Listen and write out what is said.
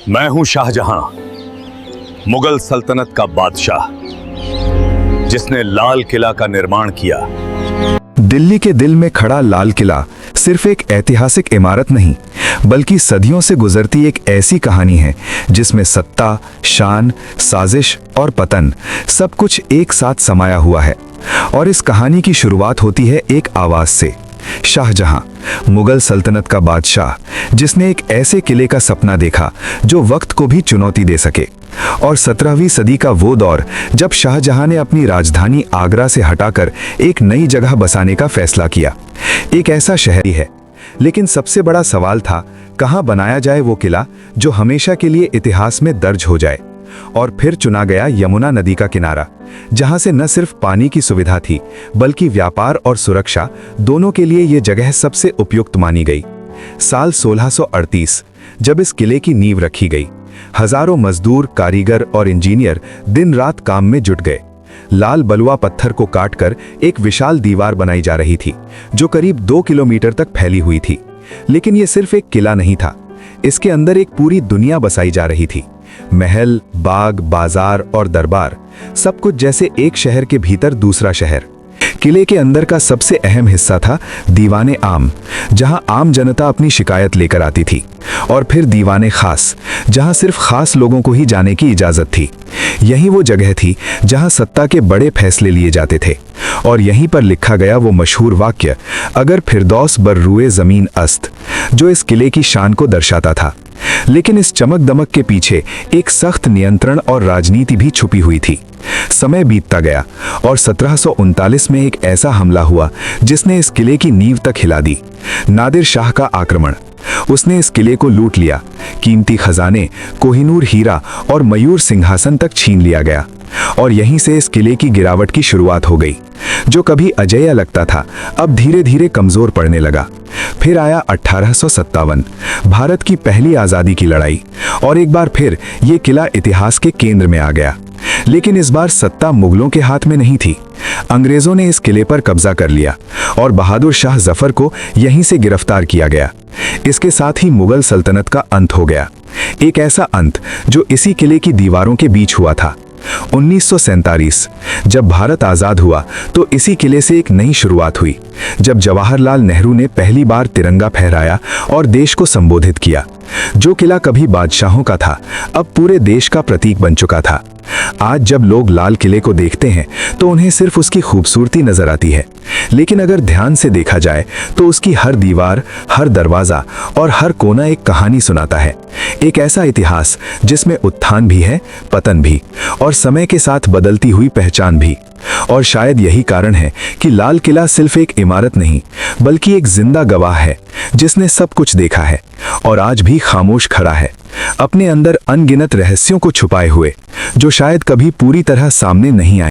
मैं हूं शाहजहां, मुगल सल्तनत का बादशाह, जिसने लाल किला का निर्माण किया। दिल्ली के दिल में खड़ा लाल किला सिर्फ एक ऐतिहासिक इमारत नहीं, बल्कि सदियों से गुजरती एक ऐसी कहानी है जिसमें सत्ता, शान, साजिश और पतन सब कुछ एक साथ समाया हुआ है। और इस कहानी की शुरुआत होती है एक आवाज से। शाहजहां, मुगल सल्तनत का बादशाह, जिसने एक ऐसे किले का सपना देखा जो वक्त को भी चुनौती दे सके। और 17वीं सदी का वो दौर जब शाहजहां ने अपनी राजधानी आगरा से हटाकर एक नई जगह बसाने का फैसला किया। एक ऐसा शहर ही है, लेकिन सबसे बड़ा सवाल था कहां बनाया जाए वो किला जो हमेशा के लिए इतिहास में दर्ज हो जाए। और फिर चुना गया यमुना नदी का किनारा, जहां से न सिर्फ पानी की सुविधा थी बल्कि व्यापार और सुरक्षा दोनों के लिए ये जगह सबसे उपयुक्त मानी गई। साल 1638 जब इस किले की नींव रखी गई, हजारों मजदूर, कारीगर और इंजीनियर दिन रात काम में जुट गए। लाल बलुआ पत्थर को काटकर एक विशाल दीवार बनाई जा रही थी जो करीब 2 किलोमीटर तक फैली हुई थी। लेकिन यह सिर्फ एक किला नहीं था, इसके अंदर एक पूरी दुनिया बसाई जा रही थी। महल, बाग, बाजार और दरबार, सब कुछ जैसे एक शहर के भीतर दूसरा शहर। किले के अंदर का सबसे अहम हिस्सा था दीवाने आम, जहां आम जनता अपनी शिकायत लेकर आती थी। और फिर दीवाने खास, जहां सिर्फ खास लोगों को ही जाने की इजाजत थी। यही वो जगह थी जहां सत्ता के बड़े फैसले लिए जाते थे। और यहीं पर लिखा गया वो मशहूर वाक्य, अगर फिरदौस बर रुए जमीन अस्त, जो इस किले की शान को दर्शाता था। लेकिन इस चमक दमक के पीछे एक सख्त नियंत्रण और राजनीति भी छुपी हुई थी। समय बीतता गया और 1739 में एक ऐसा हमला हुआ जिसने इस किले की नींव तक हिला दी। नादिर शाह का आक्रमण। उसने इस किले को लूट लिया, कीमती खजाने, कोहिनूर हीरा और मयूर सिंहासन तक छीन लिया गया। और यहीं से इस किले की गिरावट की शुरुआत हो गई। जो कभी अजेय लगता था, अब धीरे धीरे कमजोर पड़ने लगा। फिर आया 1857, भारत की पहली आजादी की लड़ाई, और एक बार फिर ये किला इतिहास के केंद्र में आ गया। लेकिन इस बार सत्ता मुगलों के हाथ में नहीं थी। अंग्रेजों ने इस किले पर कब्जा कर लिया और बहादुर शाह जफर को यहीं से गिरफ्तार किया गया। इसके साथ ही मुगल सल्तनत का अंत हो गया। एक ऐसा अंत जो इसी किले की दीवारों के बीच हुआ था। 1947 जब भारत आजाद हुआ तो इसी किले से एक नई शुरुआत हुई, जब जवाहरलाल नेहरू ने पहली बार तिरंगा फहराया और देश को संबोधित किया। जो किला कभी बादशाहों का था, अब पूरे देश का प्रतीक बन चुका था। आज जब लोग लाल किले को देखते हैं तो उन्हें सिर्फ उसकी खूबसूरती नजर आती है, लेकिन अगर ध्यान से देखा जाए तो उसकी हर दीवार, हर दरवाजा और हर कोना एक कहानी सुनाता है। एक ऐसा इतिहास जिसमें उत्थान भी है, पतन भी, और समय के साथ बदलती हुई पहचान भी। और शायद यही कारण है कि लाल किला सिर्फ एक इमारत नहीं, बल्कि एक जिंदा गवाह है जिसने सब कुछ देखा है और आज भी खामोश खड़ा है, अपने अंदर अनगिनत रहस्यों को छुपाए हुए, जो शायद कभी पूरी तरह सामने नहीं आए।